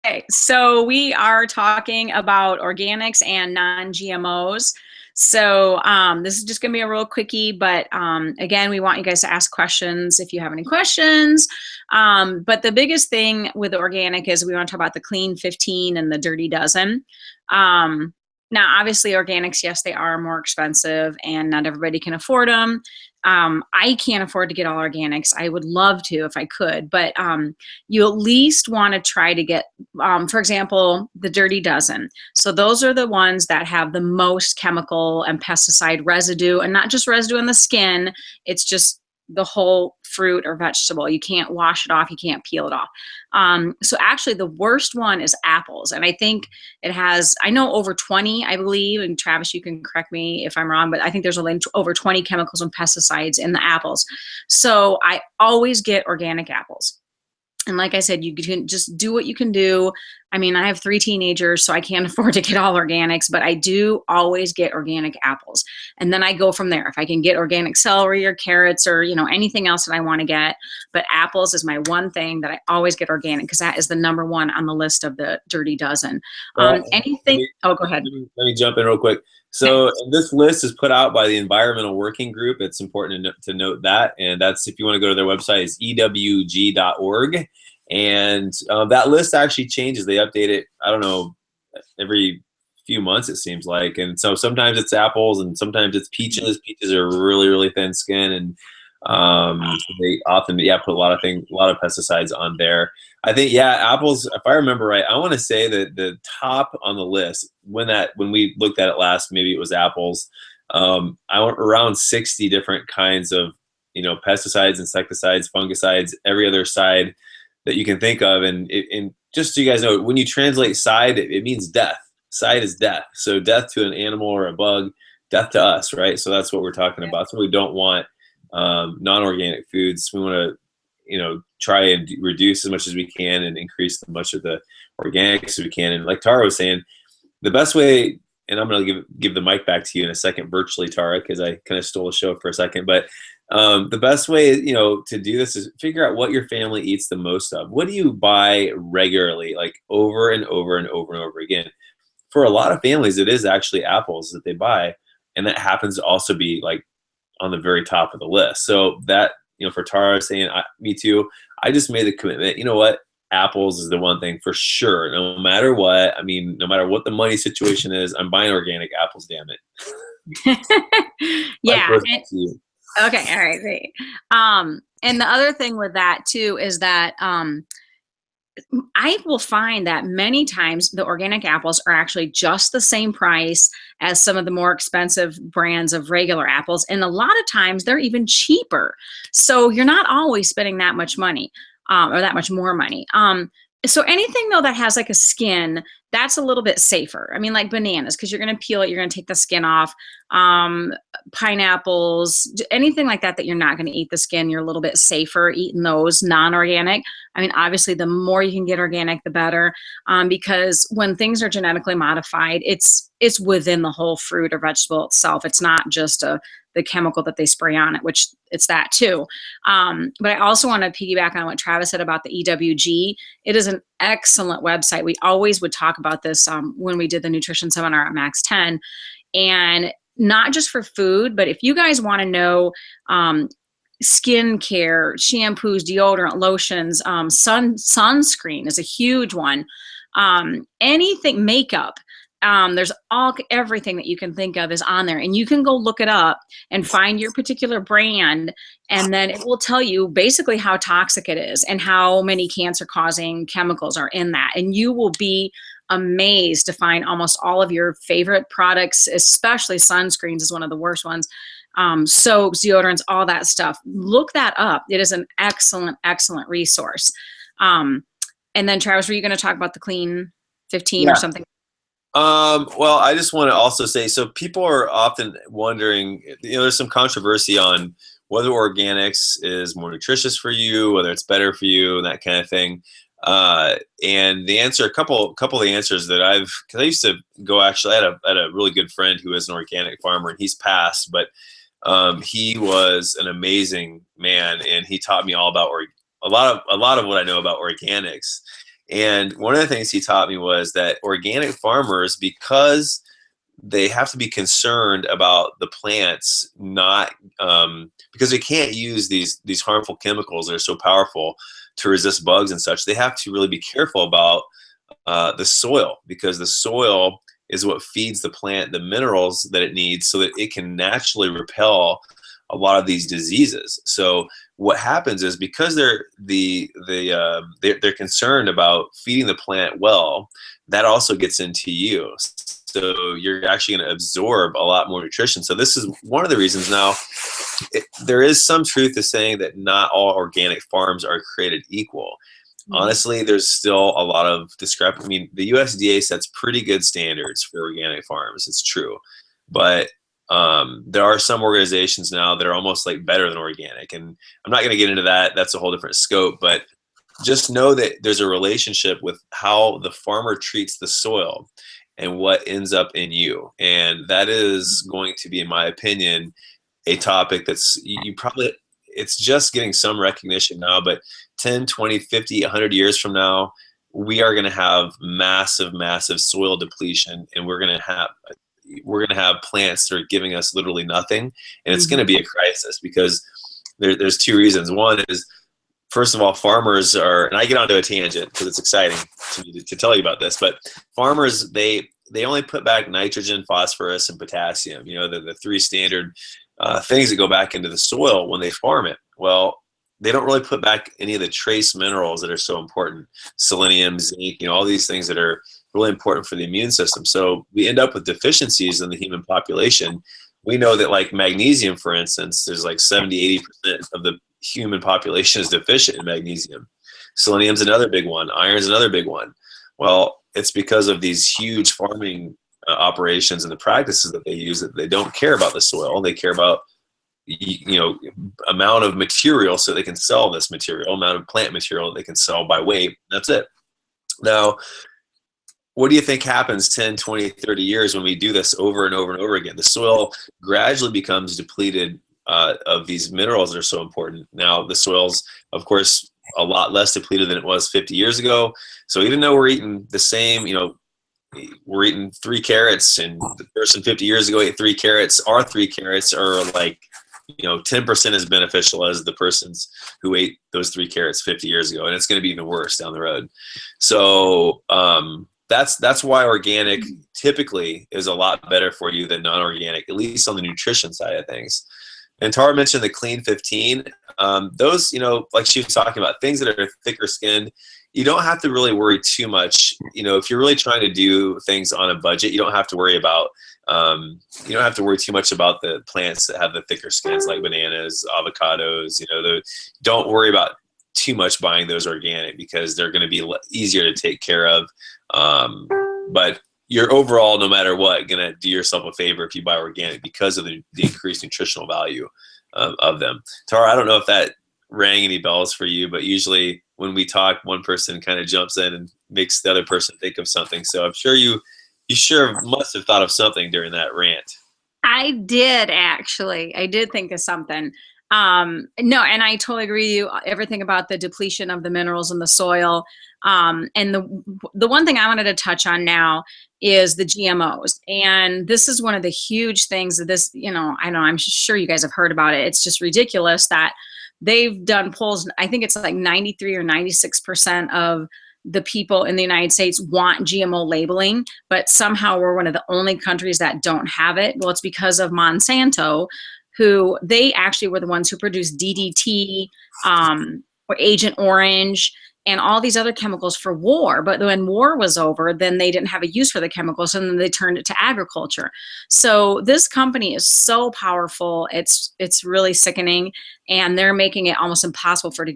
Okay, so we are talking about organics and non-GMOs. So this is just going to be a real quickie, but again, we want you guys to ask questions if you have any questions. But the biggest thing with organic is we want to talk about the clean 15 and the dirty dozen. Now, obviously, organics, yes, they are more expensive and not everybody can afford them. I can't afford to get all organics. I would love to if I could, but you at least want to try to get, for example, the dirty dozen. So those are the ones that have the most chemical and pesticide residue, and not just residue in the skin. It's just the whole fruit or vegetable. You can't wash it off. You can't peel it off. So actually the worst one is apples. And I think it has, I know over 20, I believe, and Travis, you can correct me if I'm wrong, but I think there's over 20 chemicals and pesticides in the apples. So I always get organic apples. And like I said, you can just do what you can do. I mean, I have 3 teenagers, so I can't afford to get all organics, but I do always get organic apples. And then I go from there. If I can get organic celery or carrots or, anything else that I want to get. But apples is my one thing that I always get organic because that is the number one on the list of the dirty dozen. Anything. Oh, go ahead. Let me jump in real quick. So this list is put out by the Environmental Working Group. It's important to note that. And that's, if you want to go to their website, it's ewg.org. And that list actually changes. They update it, I don't know, every few months, it seems like. And so sometimes it's apples and sometimes it's peaches. Peaches are really, really thin skin. And they often, put a lot of pesticides on there. I think, apples, if I remember right, I want to say that the top on the list, when we looked at it last, maybe it was apples. I went around 60 different kinds of, pesticides, insecticides, fungicides, every other side that you can think of. And just so you guys know, when you translate side, it means death. Side is death. So death to an animal or a bug, death to us, right? So that's what we're talking about. So we don't want non-organic foods. We want to, try and reduce as much as we can and increase as much of the organics as we can. And like Tara was saying, the best way, and I'm going to give the mic back to you in a second, virtually, Tara, because I kind of stole the show for a second. But the best way, to do this is figure out what your family eats the most of. What do you buy regularly, like over and over and over and over again? For a lot of families, it is actually apples that they buy. And that happens to also be like on the very top of the list. So that, for Tara saying, me too, I just made the commitment, you know what? Apples is the one thing for sure. No matter what, no matter what the money situation is, I'm buying organic apples, damn it. Yeah. Okay. All right. Great. And the other thing with that too is that I will find that many times the organic apples are actually just the same price as some of the more expensive brands of regular apples. And a lot of times they're even cheaper. So you're not always spending that much money or that much more money. So anything though that has like a skin, that's a little bit safer. I mean, like bananas, because you're going to peel it, you're going to take the skin off. Pineapples, anything like that you're not going to eat the skin, you're a little bit safer eating those non-organic. I mean, obviously, the more you can get organic, the better, because when things are genetically modified, it's within the whole fruit or vegetable itself. It's not just the chemical that they spray on it, which it's that too. But I also want to piggyback on what Travis said about the EWG. It is an excellent website. We always would talk about this when we did the nutrition seminar at MAX10, and not just for food, but if you guys want to know skin care, shampoos, deodorant, lotions, sunscreen is a huge one. Anything, makeup. There's everything that you can think of is on there, and you can go look it up and find your particular brand, and then it will tell you basically how toxic it is and how many cancer causing chemicals are in that. And you will be amazed to find almost all of your favorite products, especially sunscreens is one of the worst ones. Soaps, deodorants, all that stuff. Look that up. It is an excellent, excellent resource. And then Travis, were you going to talk about the clean 15 or something? Well, I just want to also say, so people are often wondering, there's some controversy on whether organics is more nutritious for you, whether it's better for you, and that kind of thing. And the answer, a couple of the answers that because I used to go, actually, I had a really good friend who is an organic farmer, and he's passed, but he was an amazing man, and he taught me all about a lot of what I know about organics. And one of the things he taught me was that organic farmers, because they have to be concerned about the plants not because they can't use these harmful chemicals that are so powerful to resist bugs and such. They have to really be careful about the soil, because the soil is what feeds the plant the minerals that it needs so that it can naturally repel a lot of these diseases. So what happens is, because they're concerned about feeding the plant well, that also gets into you. So you're actually going to absorb a lot more nutrition. So this is one of the reasons. Now, there is some truth to saying that not all organic farms are created equal. Honestly, there's still a lot of discrepancy. I mean, the USDA sets pretty good standards for organic farms. It's true. But there are some organizations now that are almost like better than organic. And I'm not going to get into that. That's a whole different scope. But just know that there's a relationship with how the farmer treats the soil and what ends up in you. And that is going to be, in my opinion, a topic that's you probably, it's just getting some recognition now, but 10, 20, 50, 100 years from now, we are going to have massive, massive soil depletion, and we're going to have plants that are giving us literally nothing. And it's going to be a crisis, because there's two reasons. One is, first of all, farmers are, and I get onto a tangent because it's exciting to tell you about this, but farmers, they only put back nitrogen, phosphorus, and potassium, the three standard things that go back into the soil when they farm it. Well, they don't really put back any of the trace minerals that are so important: selenium, zinc, all these things that are really important for the immune system. So we end up with deficiencies in the human population. We know that, like magnesium, for instance, there's like 70, 80% of the human population is deficient in magnesium. Selenium's another big one. Iron's another big one. Well, it's because of these huge farming operations and the practices that they use, that they don't care about the soil. They care about amount of material, so they can sell this material, amount of plant material they can sell by weight. That's it. Now, what do you think happens 10, 20, 30 years when we do this over and over and over again? The soil gradually becomes depleted of these minerals that are so important. Now, the soil's, of course, a lot less depleted than it was 50 years ago. So even though we're eating the same, we're eating 3 carrots, and the person 50 years ago ate 3 carrots, our 3 carrots are like 10% as beneficial as the persons who ate those 3 carrots 50 years ago, and it's going to be even worse down the road. So that's why organic typically is a lot better for you than non-organic, at least on the nutrition side of things. And Tara mentioned the Clean 15. Those, like she was talking about, things that are thicker skinned, you don't have to really worry too much. If you're really trying to do things on a budget, you don't have to worry about too much about the plants that have the thicker skins, like bananas, avocados. Don't worry about too much buying those organic, because they're going to be easier to take care of. But you're overall, no matter what, going to do yourself a favor if you buy organic, because of the increased nutritional value of them. Tara, I don't know if that rang any bells for you, but usually when we talk, one person kind of jumps in and makes the other person think of something. So I'm sure you sure must have thought of something during that rant. I did, actually. I did think of something. No, and I totally agree with you. Everything about the depletion of the minerals in the soil. And the one thing I wanted to touch on now is the GMOs. And this is one of the huge things that this, I know, I'm sure you guys have heard about it. It's just ridiculous that they've done polls. I think it's like 93 or 96% of the people in the United States want GMO labeling, but somehow we're one of the only countries that don't have it. Well, it's because of Monsanto, who they actually were the ones who produced DDT, or Agent Orange, and all these other chemicals for war. But when war was over, then they didn't have a use for the chemicals, and then they turned it to agriculture. So this company is so powerful. It's really sickening, and they're making it almost impossible to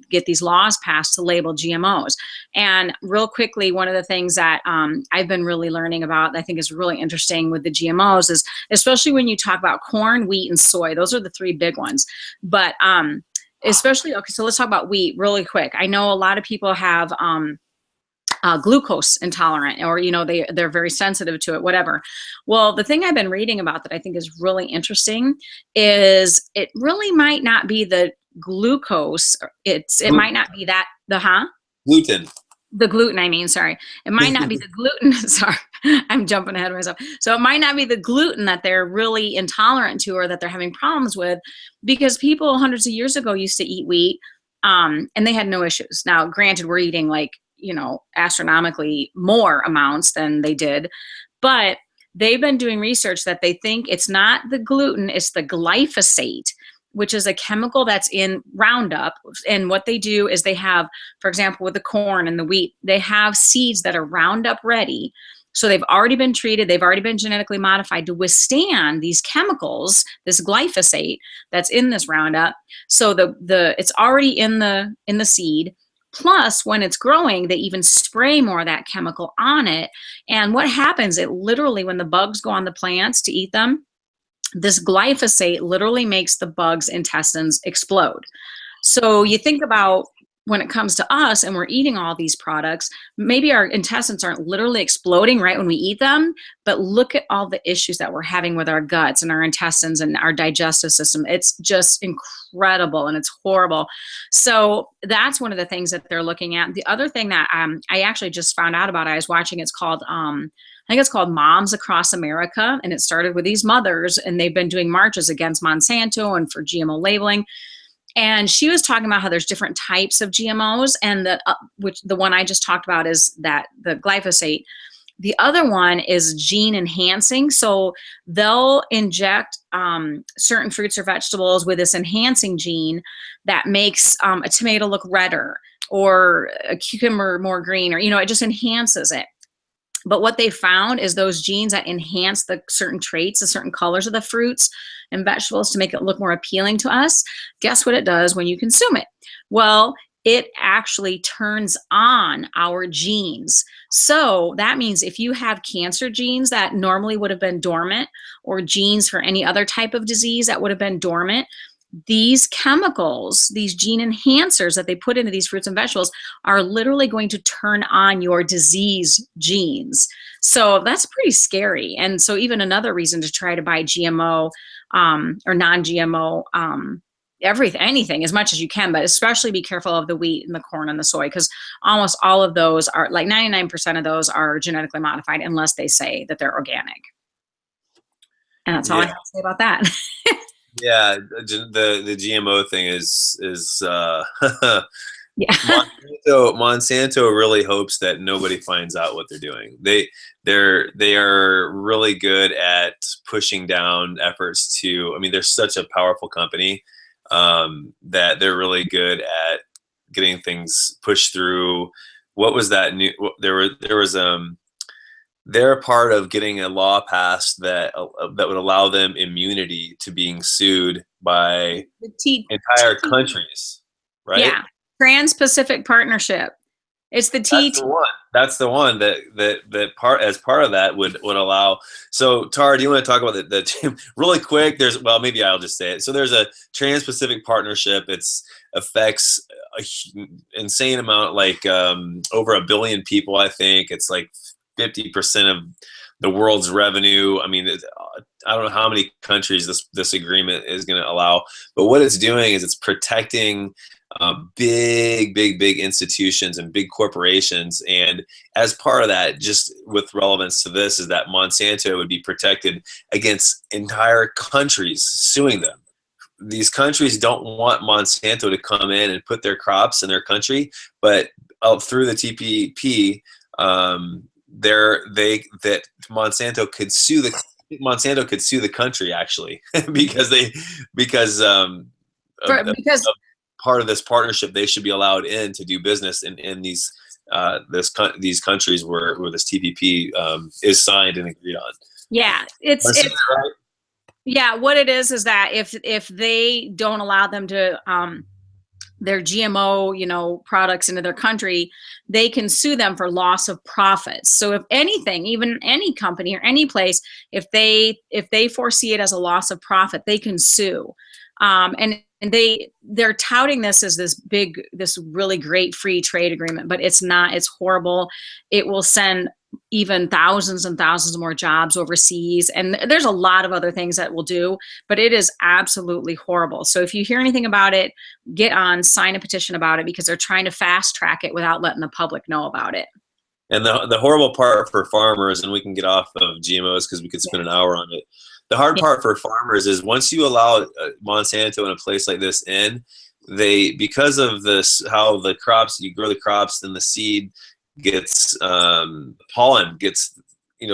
get these laws passed to label GMOs. And real quickly, one of the things that I've been really learning about, I think is really interesting with the GMOs, is especially when you talk about corn, wheat, and soy. Those are the 3 big ones. But especially, okay, so let's talk about wheat really quick. I know a lot of people have glucose intolerant, or they're very sensitive to it, whatever. Well, the thing I've been reading about that I think is really interesting is it really might not be the glucose. It might not be that gluten. The gluten, I mean, sorry. It might not be the gluten. Sorry, I'm jumping ahead of myself. So it might not be the gluten that they're really intolerant to or that they're having problems with, because people hundreds of years ago used to eat wheat, and they had no issues. Now, granted, we're eating like, astronomically more amounts than they did, but they've been doing research that they think it's not the gluten, it's the glyphosate, which is a chemical that's in Roundup. And what they do is they have, for example, with the corn and the wheat, they have seeds that are Roundup ready. So they've already been treated, they've already been genetically modified to withstand these chemicals, this glyphosate that's in this Roundup. So it's already in the seed. Plus, when it's growing, they even spray more of that chemical on it. And what happens, it literally, when the bugs go on the plants to eat them, this glyphosate literally makes the bug's intestines explode. So you think about when it comes to us and we're eating all these products, maybe our intestines aren't literally exploding right when we eat them, but look at all the issues that we're having with our guts and our intestines and our digestive system. It's just incredible and it's horrible. So that's one of the things that they're looking at. The other thing that I actually just found out about, I was watching, it's called, I think it's called Moms Across America. And it started with these mothers, and they've been doing marches against Monsanto and for GMO labeling. And she was talking about how there's different types of GMOs, and which the one I just talked about is that the glyphosate. The other one is gene enhancing. So they'll inject certain fruits or vegetables with this enhancing gene that makes a tomato look redder or a cucumber more green, or, it just enhances it. But what they found is those genes that enhance the certain traits, the certain colors of the fruits and vegetables to make it look more appealing to us, guess what it does when you consume it? Well, it actually turns on our genes. So that means if you have cancer genes that normally would have been dormant, or genes for any other type of disease that would have been dormant, these chemicals, these gene enhancers that they put into these fruits and vegetables are literally going to turn on your disease genes. So that's pretty scary. And so even another reason to try to buy GMO or non-GMO anything as much as you can, but especially be careful of the wheat and the corn and the soy, because almost all of those are, like 99% of those are genetically modified unless they say that they're organic. And that's all I have to say about that. Yeah, the GMO thing is Yeah. Monsanto really hopes that nobody finds out what they're doing. They are really good at pushing down efforts to. I mean, they're such a powerful company that they're really good at getting things pushed through. What was that new? They're a part of getting a law passed that would allow them immunity to being sued by entire countries, right? Yeah, Trans-Pacific Partnership. It's the TT. That's the one that as part of that would allow. So Tara, do you want to talk about the really quick? Maybe I'll just say it. So there's a Trans-Pacific Partnership. It's affects an insane amount, like over 1 billion people. I think it's like 50% of the world's revenue. I mean, I don't know how many countries this agreement is going to allow, but what it's doing is it's protecting big institutions and big corporations. And as part of that, just with relevance to this, is that Monsanto would be protected against entire countries suing them. These countries don't want Monsanto to come in and put their crops in their country, but through the TPP, that Monsanto could sue the country actually because part of this partnership, they should be allowed in to do business in these countries where this TPP is signed and agreed on. Yeah, it's right? Yeah, what it is that if they don't allow them to their GMO, products into their country, they can sue them for loss of profits. So if anything, even any company or any place, if they foresee it as a loss of profit, they can sue. And they're touting this as this really great free trade agreement, but it's not. It's horrible. It will send even thousands and thousands more jobs overseas. And there's a lot of other things that we'll do, but it is absolutely horrible. So if you hear anything about it, get on, sign a petition about it, because they're trying to fast track it without letting the public know about it. And the horrible part for farmers, and we can get off of GMOs because we could spend an hour on it. The hard part for farmers is once you allow Monsanto in a place like this because of this, how the crops, you grow the crops, then the seed gets pollen gets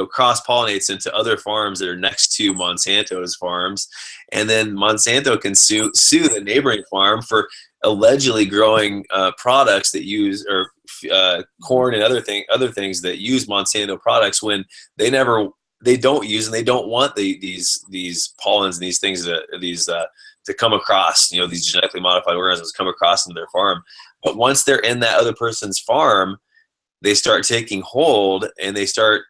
cross-pollinates into other farms that are next to Monsanto's farms, and then Monsanto can sue the neighboring farm for allegedly growing products that use corn and other things that use Monsanto products when they don't use and they don't want these pollens and these things to come across, these genetically modified organisms come across into their farm. But once they're in that other person's farm, they start taking hold and they start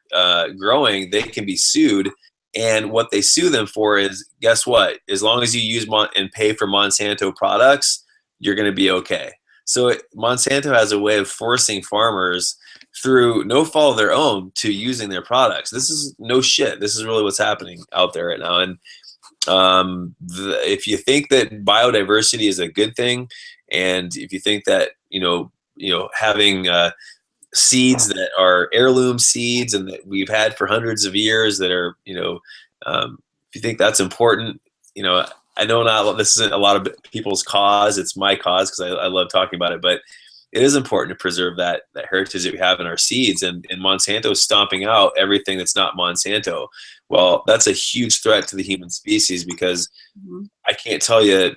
growing, they can be sued. And what they sue them for is, guess what? As long as you use and pay for Monsanto products, you're going to be okay. So Monsanto has a way of forcing farmers through no fault of their own to using their products. This is no shit. This is really what's happening out there right now. And if you think that biodiversity is a good thing, and if you think that having seeds that are heirloom seeds and that we've had for hundreds of years that are if you think that's important, I know this isn't a lot of people's cause. It's my cause because I love talking about it, but it is important to preserve that heritage that we have in our seeds, and Monsanto is stomping out everything that's not Monsanto. Well, that's a huge threat to the human species because I can't tell you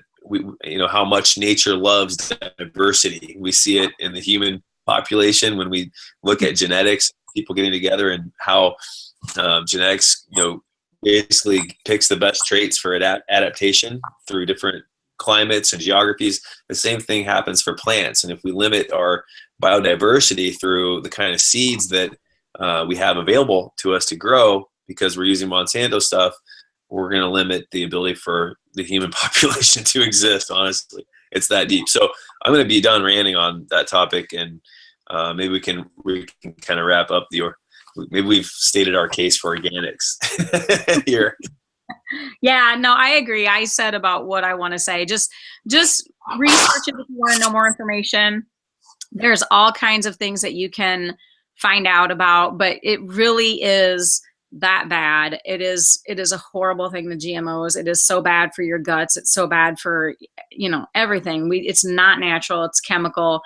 how much nature loves diversity. We see it in the human population when we look at genetics, people getting together, and how genetics basically picks the best traits for adaptation through different climates and geographies. The same thing happens for plants, and if we limit our biodiversity through the kind of seeds that we have available to us to grow because we're using Monsanto stuff, we're going to limit the ability for the human population to exist. Honestly, it's that deep. So I'm going to be done ranting on that topic, and maybe we can kind of wrap up maybe we've stated our case for organics here. Yeah, no, I agree. I said about what I want to say. Just research it if you want to know more information. There's all kinds of things that you can find out about, but it really is that bad. It is a horrible thing, the GMOs. It is so bad for your guts. It's so bad for, everything. It's not natural, it's chemical.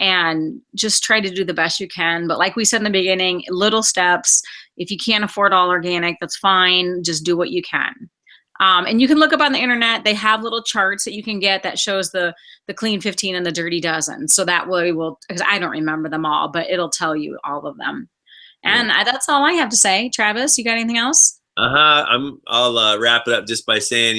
And just try to do the best you can. But like we said in the beginning, little steps. If you can't afford all organic, that's fine. Just do what you can. And you can look up on the internet. They have little charts that you can get that shows the clean 15 and the dirty dozen. So that way because I don't remember them all, but it'll tell you all of them. And that's all I have to say. Travis, you got anything else? I'll wrap it up just by saying,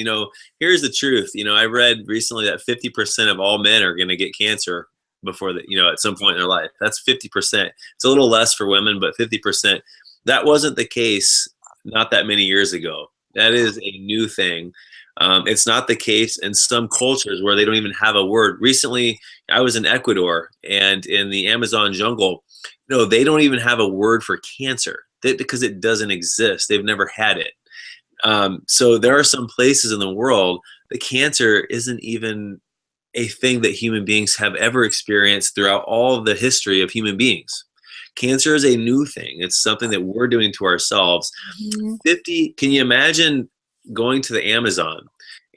here's the truth. I read recently that 50% of all men are going to get cancer before at some point in their life. That's 50%. It's a little less for women, but 50%. That wasn't the case not that many years ago. That is a new thing. It's not the case in some cultures where they don't even have a word. Recently, I was in Ecuador, and in the Amazon jungle, they don't even have a word for cancer because it doesn't exist. They've never had it. So there are some places in the world that cancer isn't even a thing that human beings have ever experienced throughout all of the history of human beings. Cancer is a new thing. It's something that we're doing to ourselves. Can you imagine going to the Amazon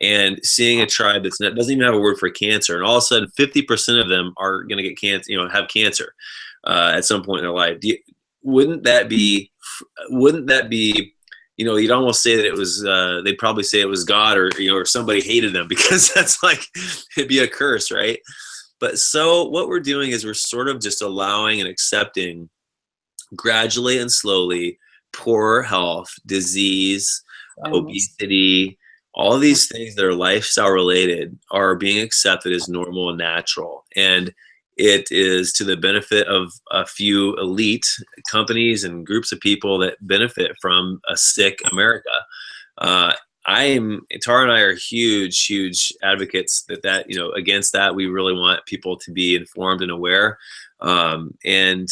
and seeing a tribe that doesn't even have a word for cancer, and all of a sudden 50% of them are going to get cancer, have cancer at some point in their life? Wouldn't that be you'd almost say that it was, they'd probably say it was God or somebody hated them, because that's like, it'd be a curse, right? But so what we're doing is we're sort of just allowing and accepting gradually and slowly poor health, disease, obesity, all of these things that are lifestyle related are being accepted as normal and natural. And it is to the benefit of a few elite companies and groups of people that benefit from a sick America. Tara and I are huge advocates that against that. We really want people to be informed and aware. And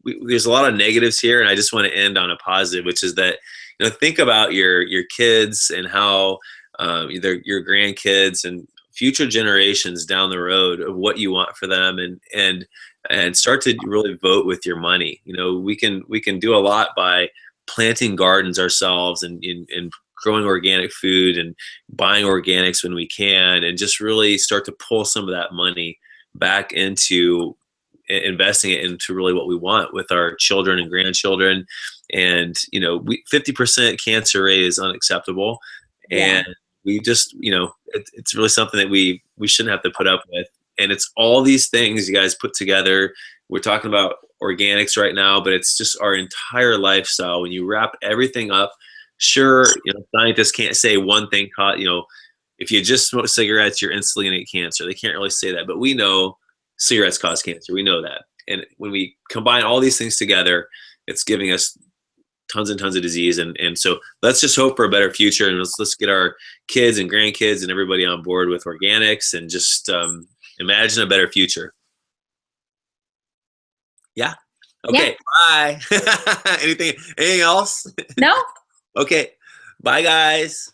there's a lot of negatives here, and I just want to end on a positive, which is that, think about your kids and how either your grandkids and future generations down the road of what you want for them, and start to really vote with your money. We can do a lot by planting gardens ourselves, and growing organic food and buying organics when we can, and just really start to pull some of that money back into investing it into really what we want with our children and grandchildren. And 50% cancer rate is unacceptable. Yeah. And we just, it's really something that we shouldn't have to put up with. And it's all these things you guys put together. We're talking about organics right now, but it's just our entire lifestyle. When you wrap everything up, sure, scientists can't say one thing caught, if you just smoke cigarettes, you're instantly gonna get cancer. They can't really say that, but we know cigarettes cause cancer. We know that. And when we combine all these things together, it's giving us tons and tons of disease. And so let's just hope for a better future, and let's get our kids and grandkids and everybody on board with organics, and just imagine a better future. Yeah. Okay. Yeah. Bye. Anything else? No. Okay. Bye, guys.